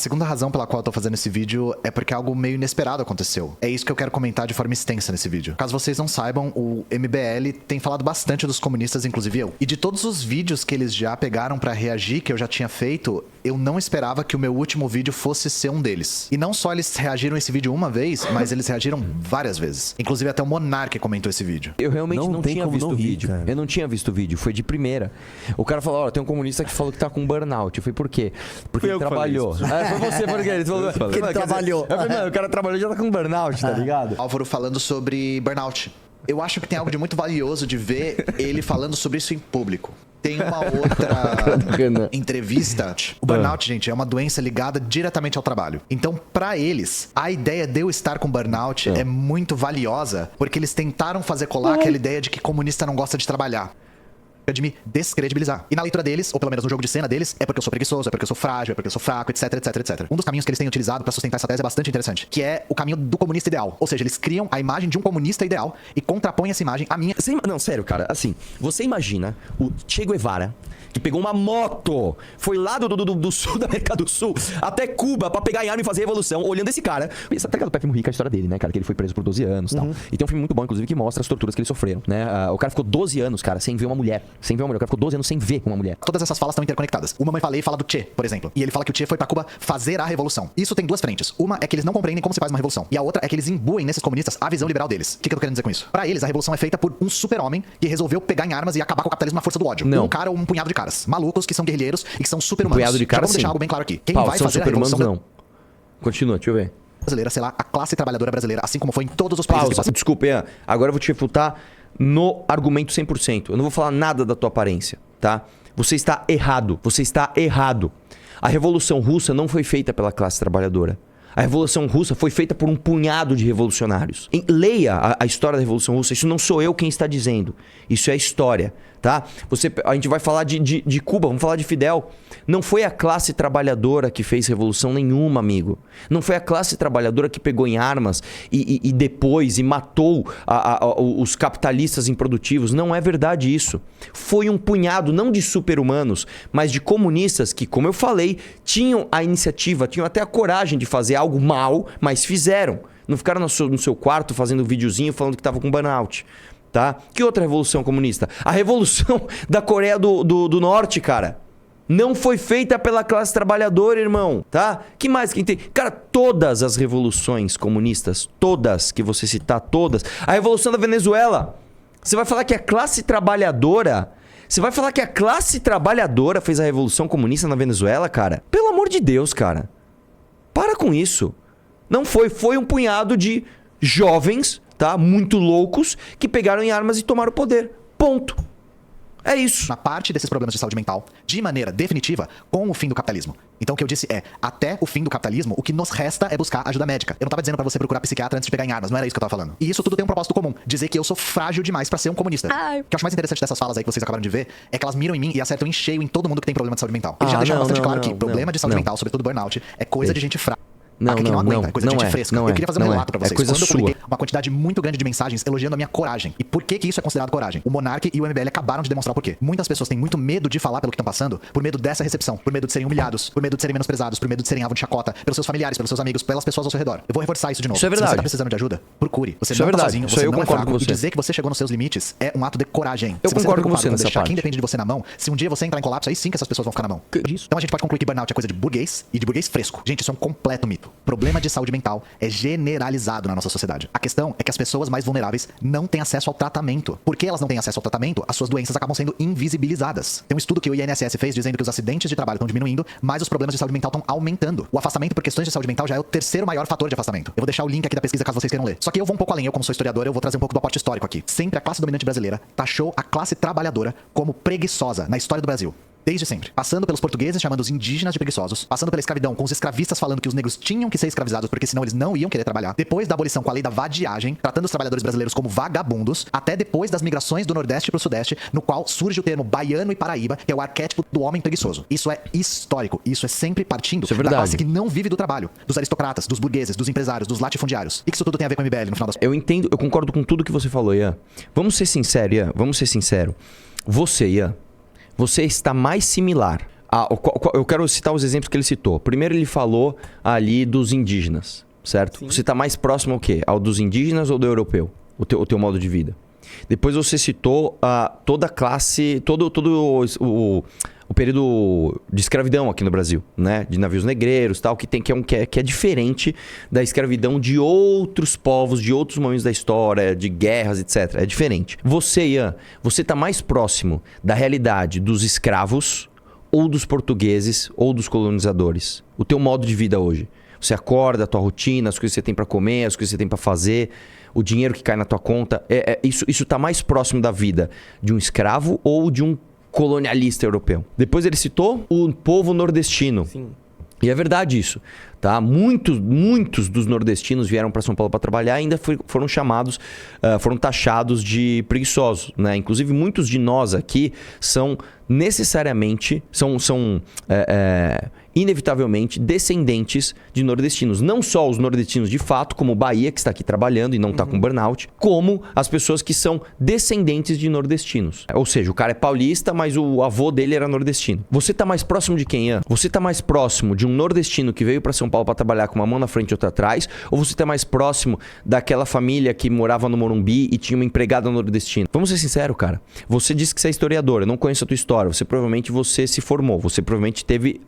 A segunda razão pela qual eu tô fazendo esse vídeo é porque algo meio inesperado aconteceu. É isso que eu quero comentar de forma extensa nesse vídeo. Caso vocês não saibam, o MBL tem falado bastante dos comunistas, inclusive eu. E de todos os vídeos que eles já pegaram pra reagir, que eu já tinha feito, eu não esperava que o meu último vídeo fosse ser um deles. E não só eles reagiram a esse vídeo uma vez, mas eles reagiram várias vezes. Inclusive até o Monark comentou esse vídeo. Eu realmente não tinha visto o vídeo. Eu não tinha visto o vídeo, foi de primeira. O cara falou, ó, tem um comunista que falou que tá com burnout. Eu falei, por quê? Porque ele trabalhou. Foi você, porque ele falou que ele trabalhou. Eu falei, mano, o cara trabalhou e já tá com burnout, tá ligado? Álvaro falando sobre burnout. Eu acho que tem algo de muito valioso de ver ele falando sobre isso em público. Tem uma outra entrevista. O burnout, gente, é uma doença ligada diretamente ao trabalho. Então, pra eles, a ideia de eu estar com burnout é muito valiosa, porque eles tentaram fazer colar aquela ideia de que comunista não gosta de trabalhar. De me descredibilizar. E na leitura deles, ou pelo menos no jogo de cena deles, é porque eu sou preguiçoso, é porque eu sou frágil, é porque eu sou fraco, etc, etc, etc. Um dos caminhos que eles têm utilizado pra sustentar essa tese é bastante interessante, que é o caminho do comunista ideal. Ou seja, eles criam a imagem de um comunista ideal e contrapõem essa imagem à minha. Não, sério, cara, assim, você imagina o Che Guevara, que pegou uma moto, foi lá do sul da América do Sul até Cuba pra pegar em arma e fazer revolução, olhando esse cara. Você tá ligado o Pepe Mujica, a história dele, né, cara? Que ele foi preso por 12 anos e tal. E tem um filme muito bom, inclusive, que mostra as torturas que eles sofreram, né? O cara ficou 12 anos, cara, sem ver uma mulher. Sem ver uma mulher. O cara ficou 12 anos sem ver uma mulher. Todas essas falas estão interconectadas. Uma mãe falei fala do Che, por exemplo. E ele fala que o Che foi pra Cuba fazer a revolução. Isso tem duas frentes. Uma é que eles não compreendem como se faz uma revolução. E a outra é que eles imbuem nesses comunistas a visão liberal deles. O que eu tô querendo dizer com isso? Pra eles, a revolução é feita por um super-homem que resolveu pegar em armas e acabar com o capitalismo na força do ódio. Não. Um cara ou um punhado de caras malucos que são guerrilheiros e que são super-humanos. Punhado de caras, vamos deixar algo bem claro aqui. Quem Paulo, vai são fazer a super-humanos, revolução não. Continua, deixa eu ver. brasileira será a classe trabalhadora brasileira, assim como foi em todos os países que passaram. Desculpa, Ian. Agora eu vou te refutar no argumento 100%. Eu não vou falar nada da tua aparência, tá? Você está errado. Você está errado. A Revolução Russa não foi feita pela classe trabalhadora. A Revolução Russa foi feita por um punhado de revolucionários. Leia a história da Revolução Russa. Isso não sou eu quem está dizendo. Isso é história, tá? A gente vai falar de Cuba, vamos falar de Fidel. Não foi a classe trabalhadora que fez revolução nenhuma, amigo. Não foi a classe trabalhadora que pegou em armas e depois matou os capitalistas improdutivos. Não é verdade isso. Foi um punhado, não de super-humanos, mas de comunistas que, como eu falei, tinham a iniciativa, tinham até a coragem de fazer algo mal, mas fizeram. Não ficaram no seu quarto fazendo um videozinho falando que estava com burnout. Tá? Que outra revolução comunista? A revolução da Coreia do Norte, cara. Não foi feita pela classe trabalhadora, irmão, tá? Que mais que tem? Cara, todas as revoluções comunistas, todas que você citar, todas. A revolução da Venezuela. Você vai falar que a classe trabalhadora... Você vai falar que a classe trabalhadora fez a revolução comunista na Venezuela, cara? Pelo amor de Deus, cara. Para com isso. Não foi. Foi um punhado de jovens, tá? Muito loucos, que pegaram em armas e tomaram o poder. Ponto. É isso. Na parte desses problemas de saúde mental, de maneira definitiva, com o fim do capitalismo. Então o que eu disse é, até o fim do capitalismo, o que nos resta é buscar ajuda médica. Eu não tava dizendo pra você procurar psiquiatra antes de pegar em armas, não era isso que eu tava falando. E isso tudo tem um propósito comum, dizer que eu sou frágil demais pra ser um comunista. O que eu acho mais interessante dessas falas aí que vocês acabaram de ver, é que elas miram em mim e acertam em cheio em todo mundo que tem problema de saúde mental. Eles já deixaram bastante claro que problema de saúde mental, sobretudo burnout, é coisa de gente fraca. Não aguenta, é coisa de gente fresca. Eu queria fazer um relato pra vocês. É coisa Quando eu sua. publiquei uma quantidade muito grande de mensagens elogiando a minha coragem. E por que isso é considerado coragem? O Monark e o MBL acabaram de demonstrar por quê. Muitas pessoas têm muito medo de falar pelo que estão passando, por medo dessa recepção, por medo de serem humilhados, por medo de serem menosprezados, por medo de serem alvo de chacota, pelos seus familiares, pelos seus amigos, pelas pessoas ao seu redor. Eu vou reforçar isso de novo. Isso é verdade. Se você tá precisando de ajuda, procure. Você Isso não é tá verdade. sozinho, Isso você eu não é concordo fraco. com você. E dizer que você chegou nos seus limites é um ato de coragem. Eu Se você concordo tá com você preocupado nessa deixar parte. quem depende de você na mão, se um dia você entrar em colapso, aí sim que essas pessoas vão ficar na mão. Então a gente pode concluir que burnout é coisa de burguês e de burguês fresco. Gente, isso é um completo mito. Problema de saúde mental é generalizado na nossa sociedade. A questão é que as pessoas mais vulneráveis não têm acesso ao tratamento. Porque elas não têm acesso ao tratamento, as suas doenças acabam sendo invisibilizadas. Tem um estudo que o INSS fez dizendo que os acidentes de trabalho estão diminuindo, mas os problemas de saúde mental estão aumentando. O afastamento por questões de saúde mental já é o terceiro maior fator de afastamento. Eu vou deixar o link aqui da pesquisa caso vocês queiram ler. Só que eu vou um pouco além, eu como sou historiador, eu vou trazer um pouco do aporte histórico aqui. Sempre a classe dominante brasileira taxou a classe trabalhadora como preguiçosa na história do Brasil. Desde sempre. Passando pelos portugueses chamando os indígenas de preguiçosos, passando pela escravidão com os escravistas falando que os negros tinham que ser escravizados porque senão eles não iam querer trabalhar, depois da abolição com a lei da vadiagem, tratando os trabalhadores brasileiros como vagabundos, até depois das migrações do Nordeste pro Sudeste, no qual surge o termo baiano e paraíba, que é o arquétipo do homem preguiçoso. Isso é histórico. Isso é sempre partindo da classe que não vive do trabalho, dos aristocratas, dos burgueses, dos empresários, dos latifundiários. E que isso tudo tem a ver com o MBL no final das contas. Eu entendo, eu concordo com tudo que você falou, Ian. Vamos ser sinceros, Ian. Vamos ser sinceros. Você, Ian, você está mais similar Eu quero citar os exemplos que ele citou. Primeiro ele falou ali dos indígenas, certo? Sim. Você está mais próximo ao quê? Ao dos indígenas ou do europeu? O teu modo de vida. Depois você citou toda a classe, todo o período de escravidão aqui no Brasil, né? De navios negreiros, tal, que é diferente da escravidão de outros povos, de outros momentos da história, de guerras, etc. É diferente. Você, Ian, você está mais próximo da realidade dos escravos ou dos portugueses ou dos colonizadores? O teu modo de vida hoje. Você acorda, a tua rotina, as coisas que você tem para comer, as coisas que você tem para fazer, o dinheiro que cai na tua conta. Isso tá mais próximo da vida de um escravo ou de um colonialista europeu. Depois ele citou o povo nordestino. Sim. E é verdade isso, tá? Muitos dos nordestinos vieram para São Paulo para trabalhar e ainda foram taxados de preguiçosos, né? Inclusive muitos de nós aqui são necessariamente, inevitavelmente descendentes de nordestinos. Não só os nordestinos de fato, como o Bahia, que está aqui trabalhando e não está com burnout, como as pessoas que são descendentes de nordestinos. Ou seja, o cara é paulista, mas o avô dele era nordestino. Você está mais próximo de quem, Ian? Você está mais próximo de um nordestino que veio para São Paulo para trabalhar com uma mão na frente e outra atrás? Ou você está mais próximo daquela família que morava no Morumbi e tinha uma empregada nordestina? Vamos ser sinceros, cara. Você disse que você é historiador, eu não conheço a tua história. Provavelmente você se formou, você provavelmente teve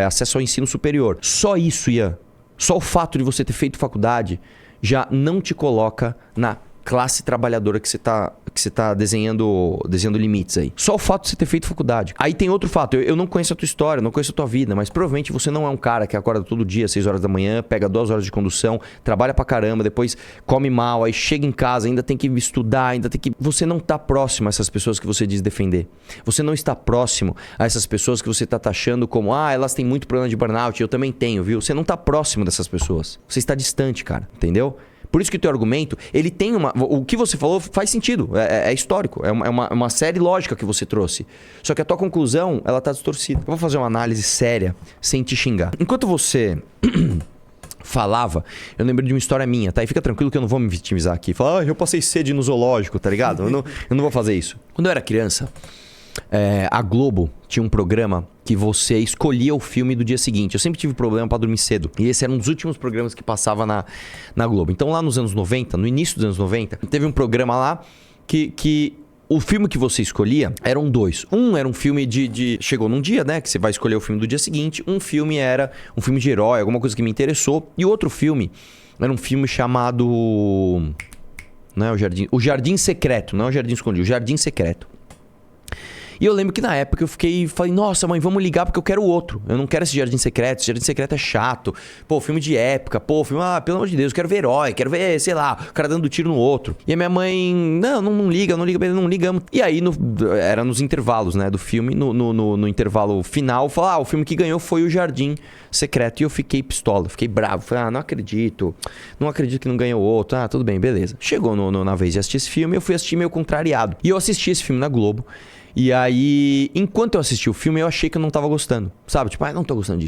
acesso ao ensino superior. Só isso, Ian, só o fato de você ter feito faculdade já não te coloca na classe trabalhadora que você tá desenhando limites aí. Só o fato de você ter feito faculdade. Aí tem outro fato, eu não conheço a tua história, não conheço a tua vida, mas provavelmente você não é um cara que acorda todo dia às 6 horas da manhã, pega 2 horas de condução, trabalha pra caramba, depois come mal, aí chega em casa, ainda tem que estudar, Você não tá próximo a essas pessoas que você diz defender. Você não está próximo a essas pessoas que você tá taxando como, elas têm muito problema de burnout, eu também tenho, viu? Você não tá próximo dessas pessoas. Você está distante, cara, entendeu? Por isso que o teu argumento, ele tem o que você falou faz sentido, é histórico, é uma série lógica que você trouxe. Só que a tua conclusão, ela tá distorcida. Eu vou fazer uma análise séria, sem te xingar. Enquanto você falava, eu lembrei de uma história minha, tá? E fica tranquilo que eu não vou me vitimizar aqui. Falar, eu passei sede no zoológico, tá ligado? Eu não vou fazer isso. Quando eu era criança, a Globo tinha um programa que você escolhia o filme do dia seguinte. Eu sempre tive problema para dormir cedo. E esse era um dos últimos programas que passava na Globo. Então lá nos anos 90, no início dos anos 90, teve um programa lá que o filme que você escolhia eram 2. Um era um filme chegou num dia, né? Que você vai escolher o filme do dia seguinte. Um filme era um filme de herói, alguma coisa que me interessou. E o outro filme era um filme chamado... Não é o Jardim Secreto. Não é o Jardim Escondido, o Jardim Secreto. E eu lembro que na época eu falei, nossa mãe, vamos ligar porque eu quero o outro. Eu não quero esse Jardim Secreto, esse Jardim Secreto é chato. Pô, filme de época, filme, pelo amor de Deus, eu quero ver herói, quero ver, sei lá, o cara dando tiro no outro. E a minha mãe, não liga, não ligamos. E aí, era nos intervalos, né, do filme, no intervalo final, falou, o filme que ganhou foi o Jardim Secreto. E eu fiquei pistola, fiquei bravo. Falei, não acredito que não ganhou outro. Tudo bem, beleza. Chegou na vez de assistir esse filme, eu fui assistir meio contrariado. E eu assisti esse filme na Globo. E aí, enquanto eu assisti o filme, eu achei que eu não tava gostando. Sabe? Tipo, não tô gostando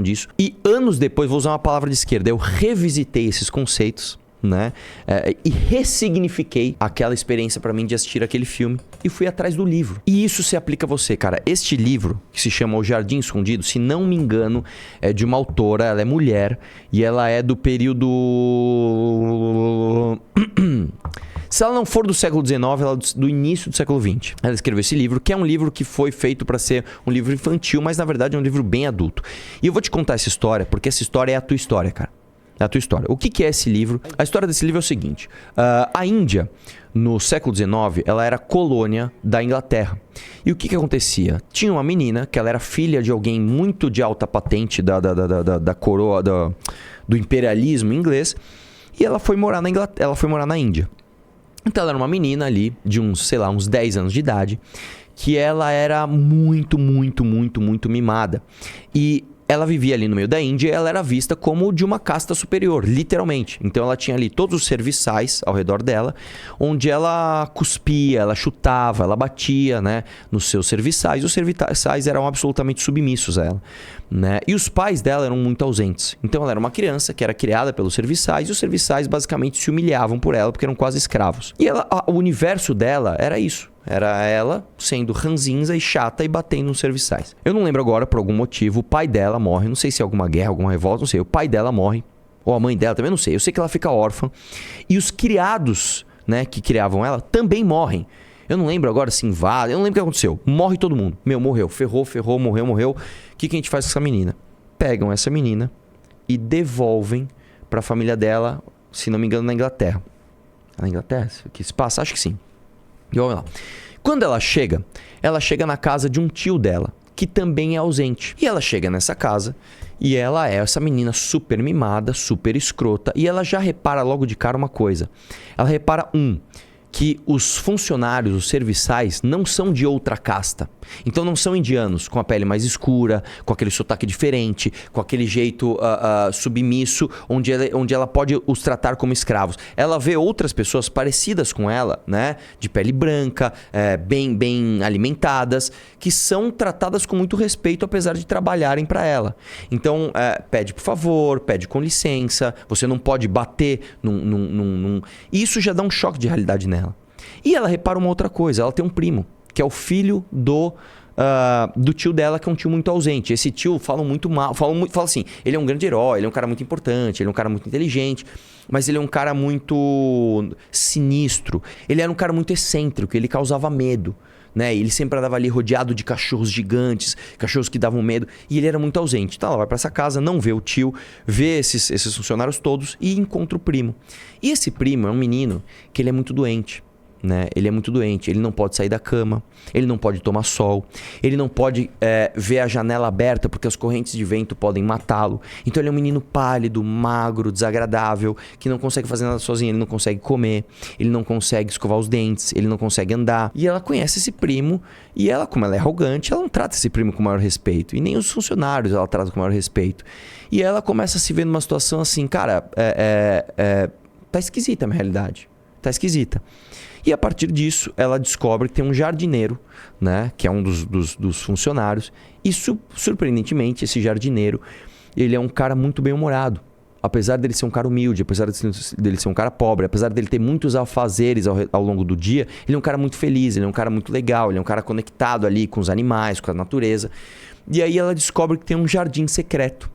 disso. E anos depois, vou usar uma palavra de esquerda, eu revisitei esses conceitos, né? E ressignifiquei aquela experiência pra mim de assistir aquele filme. E fui atrás do livro. E isso se aplica a você, cara. Este livro, que se chama O Jardim Escondido, se não me engano, é de uma autora, ela é mulher. E ela é do período... Se ela não for do século XIX, ela é do início do século XX. Ela escreveu esse livro, que é um livro que foi feito para ser um livro infantil, mas na verdade é um livro bem adulto. E eu vou te contar essa história, porque essa história é a tua história, cara. É a tua história. O que é esse livro? A história desse livro é o seguinte. A Índia, no século XIX, ela era colônia da Inglaterra. E o que acontecia? Tinha uma menina, que ela era filha de alguém muito de alta patente da coroa, do imperialismo inglês, e ela foi morar na Índia. Então ela era uma menina ali, de uns 10 anos de idade, que ela era muito mimada. E ela vivia ali no meio da Índia e ela era vista como de uma casta superior, literalmente. Então ela tinha ali todos os serviçais ao redor dela, onde ela cuspia, ela chutava, ela batia, né, nos seus serviçais. Os serviçais eram absolutamente submissos a ela, né? E os pais dela eram muito ausentes. Então ela era uma criança que era criada pelos serviçais e os serviçais basicamente se humilhavam por ela porque eram quase escravos. E o universo dela era isso. Era ela sendo ranzinza e chata e batendo nos serviçais. Eu não lembro agora, por algum motivo, o pai dela morre. Não sei se é alguma guerra, alguma revolta, não sei. O pai dela morre. Ou a mãe dela, também não sei. Eu sei que ela fica órfã. E os criados, né, que criavam ela, também morrem. Eu não lembro agora se invade. Eu não lembro o que aconteceu. Morre todo mundo. Morreu. Ferrou, morreu. O que a gente faz com essa menina? Pegam essa menina e devolvem pra família dela, se não me engano, na Inglaterra. Na Inglaterra? Que se passa? Acho que sim. E vamos lá. Quando ela chega na casa de um tio dela, que também é ausente. E ela chega nessa casa e ela é essa menina super mimada, super escrota. E ela já repara logo de cara uma coisa. Ela repara que os funcionários, os serviçais, não são de outra casta. Então não são indianos com a pele mais escura, com aquele sotaque diferente, com aquele jeito submisso, onde ela pode os tratar como escravos. Ela vê outras pessoas parecidas com ela, né, de pele branca, bem alimentadas, que são tratadas com muito respeito, apesar de trabalharem para ela. Então, pede por favor, pede com licença, você não pode bater E isso já dá um choque de realidade nela. E ela repara uma outra coisa, ela tem um primo, que é o filho do tio dela, que é um tio muito ausente. Esse tio fala muito mal, fala assim, ele é um grande herói, ele é um cara muito importante, ele é um cara muito inteligente, mas ele é um cara muito sinistro. Ele era um cara muito excêntrico, ele causava medo, né? Ele sempre andava ali rodeado de cachorros gigantes, cachorros que davam medo, e ele era muito ausente. Então ela vai pra essa casa, não vê o tio, vê esses funcionários todos e encontra o primo. E esse primo é um menino que ele é muito doente. Né? Ele é muito doente, ele não pode sair da cama, ele não pode tomar sol, ele não pode ver a janela aberta porque as correntes de vento podem matá-lo. Então ele é um menino pálido, magro, desagradável, que não consegue fazer nada sozinho, ele não consegue comer, ele não consegue escovar os dentes, ele não consegue andar. E ela conhece esse primo e ela, como ela é arrogante, ela não trata esse primo com o maior respeito. E nem os funcionários ela trata com o maior respeito. E ela começa a se ver numa situação assim, cara, tá esquisita a minha realidade, tá esquisita. E a partir disso, ela descobre que tem um jardineiro, né, que é um dos funcionários. E surpreendentemente, esse jardineiro, ele é um cara muito bem-humorado. Apesar dele ser um cara humilde, apesar dele ser um cara pobre, apesar dele ter muitos afazeres ao longo do dia, ele é um cara muito feliz, ele é um cara muito legal, ele é um cara conectado ali com os animais, com a natureza. E aí ela descobre que tem um jardim secreto.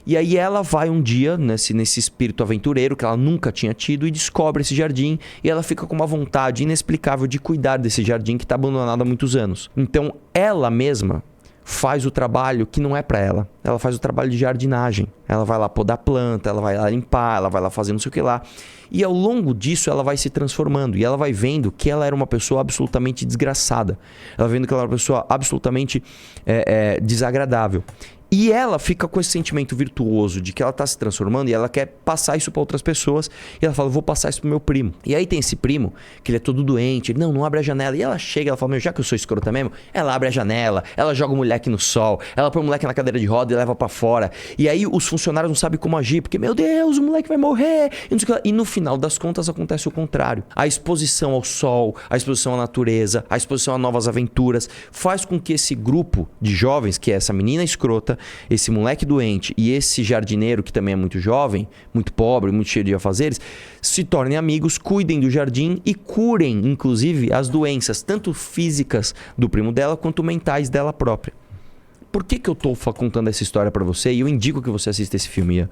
E aí ela vai um dia nesse espírito aventureiro que ela nunca tinha tido e descobre esse jardim, e ela fica com uma vontade inexplicável de cuidar desse jardim que está abandonado há muitos anos. Então ela mesma faz o trabalho que não é para ela. Ela faz o trabalho de jardinagem. Ela vai lá podar planta, ela vai lá limpar, ela vai lá fazer não sei o que lá. E ao longo disso ela vai se transformando e ela vai vendo que ela era uma pessoa absolutamente desgraçada. Ela vai vendo que ela era uma pessoa absolutamente desagradável. E ela fica com esse sentimento virtuoso de que ela está se transformando e ela quer passar isso para outras pessoas. E ela fala, vou passar isso pro meu primo. E aí tem esse primo, que ele é todo doente. Ele, não abre a janela. E ela chega, ela fala, meu, já que eu sou escrota mesmo, ela abre a janela, ela joga o moleque no sol, ela põe o moleque na cadeira de roda e leva para fora. E aí os funcionários não sabem como agir, porque, meu Deus, o moleque vai morrer. E no final das contas acontece o contrário. A exposição ao sol, a exposição à natureza, a exposição a novas aventuras, faz com que esse grupo de jovens, que é essa menina escrota, esse moleque doente e esse jardineiro que também é muito jovem, muito pobre, muito cheio de afazeres, se tornem amigos, cuidem do jardim e curem, inclusive, as doenças, tanto físicas do primo dela quanto mentais dela própria. Por que eu tô contando essa história pra você? E eu indico que você assista esse filme, Ian.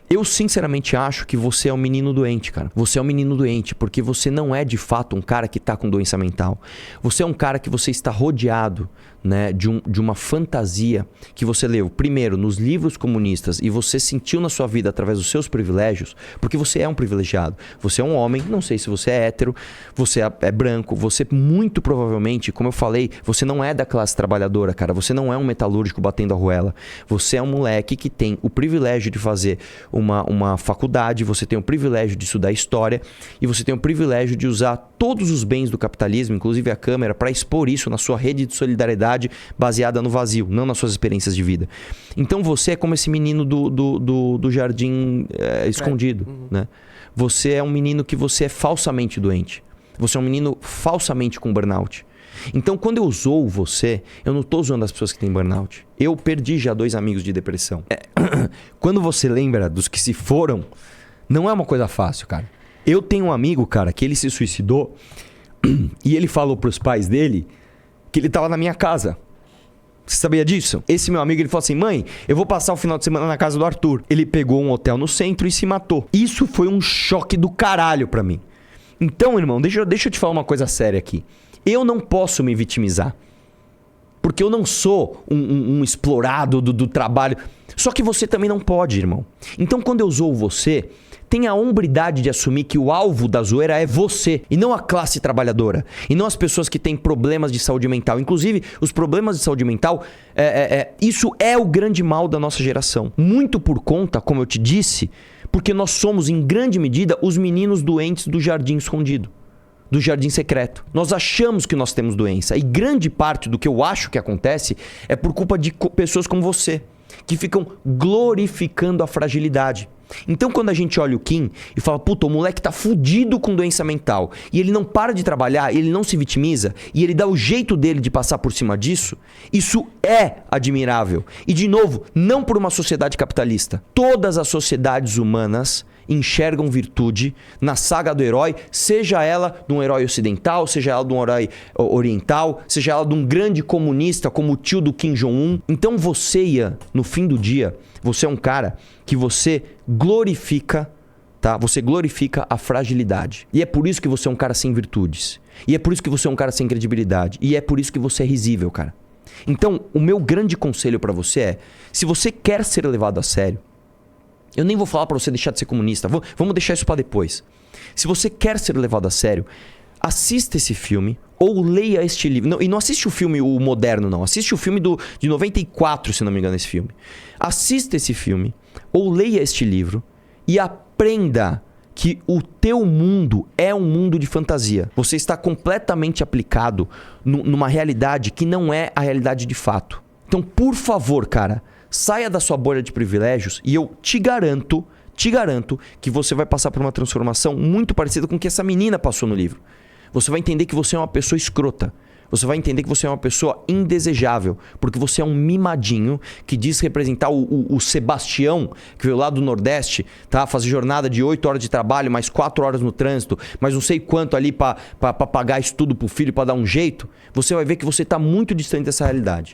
Eu sinceramente acho que você é um menino doente, cara. Você é um menino doente porque você não é de fato um cara que tá com doença mental. Você é um cara que você está rodeado, né, de uma fantasia que você leu primeiro nos livros comunistas e você sentiu na sua vida através dos seus privilégios, porque você é um privilegiado. Você é um homem, não sei se você é hétero, você é branco, você muito provavelmente, como eu falei, você não é da classe trabalhadora, cara. Você não é um metalúrgico batendo a arruela. Você é um moleque que tem o privilégio de fazer uma faculdade, você tem o privilégio de estudar história e você tem o privilégio de usar todos os bens do capitalismo, inclusive a câmera, para expor isso na sua rede de solidariedade baseada no vazio, não nas suas experiências de vida. Então você é como esse menino do jardim escondido, né? Você é um menino que você é falsamente doente. Você é um menino falsamente com burnout. Então, quando eu zoo você, eu não estou zoando as pessoas que têm burnout. Eu perdi já 2 amigos de depressão. Quando você lembra dos que se foram, não é uma coisa fácil, cara. Eu tenho um amigo, cara, que ele se suicidou E ele falou pros pais dele que ele tava na minha casa. Você sabia disso? Esse meu amigo, ele falou assim: mãe, eu vou passar o final de semana na casa do Arthur. Ele pegou um hotel no centro e se matou. Isso foi um choque do caralho pra mim. Então, irmão, deixa eu te falar uma coisa séria aqui. Eu não posso me vitimizar. Porque eu não sou um explorado do trabalho. Só que você também não pode, irmão. Então, quando eu zoo você, tenha a hombridade de assumir que o alvo da zoeira é você, e não a classe trabalhadora, e não as pessoas que têm problemas de saúde mental. Inclusive, os problemas de saúde mental, isso é o grande mal da nossa geração. Muito por conta, como eu te disse, porque nós somos, em grande medida, os meninos doentes do jardim escondido, do jardim secreto. Nós achamos que nós temos doença, e grande parte do que eu acho que acontece é por culpa de pessoas como você, que ficam glorificando a fragilidade. Então, quando a gente olha o Kim e fala, puta, o moleque tá fudido com doença mental, e ele não para de trabalhar, ele não se vitimiza, e ele dá o jeito dele de passar por cima disso, isso é admirável. E, de novo, não por uma sociedade capitalista. Todas as sociedades humanas enxergam virtude na saga do herói, seja ela de um herói ocidental, seja ela de um herói oriental, seja ela de um grande comunista como o tio do Kim Jong-un. Então você, Ian, no fim do dia, você é um cara que você glorifica, tá? Você glorifica a fragilidade. E é por isso que você é um cara sem virtudes. E é por isso que você é um cara sem credibilidade. E é por isso que você é risível, cara. Então, o meu grande conselho pra você é, se você quer ser levado a sério, eu nem vou falar pra você deixar de ser comunista, vamos deixar isso pra depois. Se você quer ser levado a sério, assista esse filme ou leia este livro. Não, e não assiste o filme o moderno, não. Assiste o filme de 94, se não me engano, esse filme. Assista esse filme ou leia este livro e aprenda que o teu mundo é um mundo de fantasia. Você está completamente aplicado numa realidade que não é a realidade de fato. Então, por favor, cara, saia da sua bolha de privilégios e eu te garanto que você vai passar por uma transformação muito parecida com o que essa menina passou no livro. Você vai entender que você é uma pessoa escrota. Você vai entender que você é uma pessoa indesejável, porque você é um mimadinho que diz representar o Sebastião, que veio lá do Nordeste, tá? Fazer jornada de 8 horas de trabalho, mais 4 horas no trânsito, mais não sei quanto ali pra pagar estudo pro filho, pra dar um jeito. Você vai ver que você tá muito distante dessa realidade.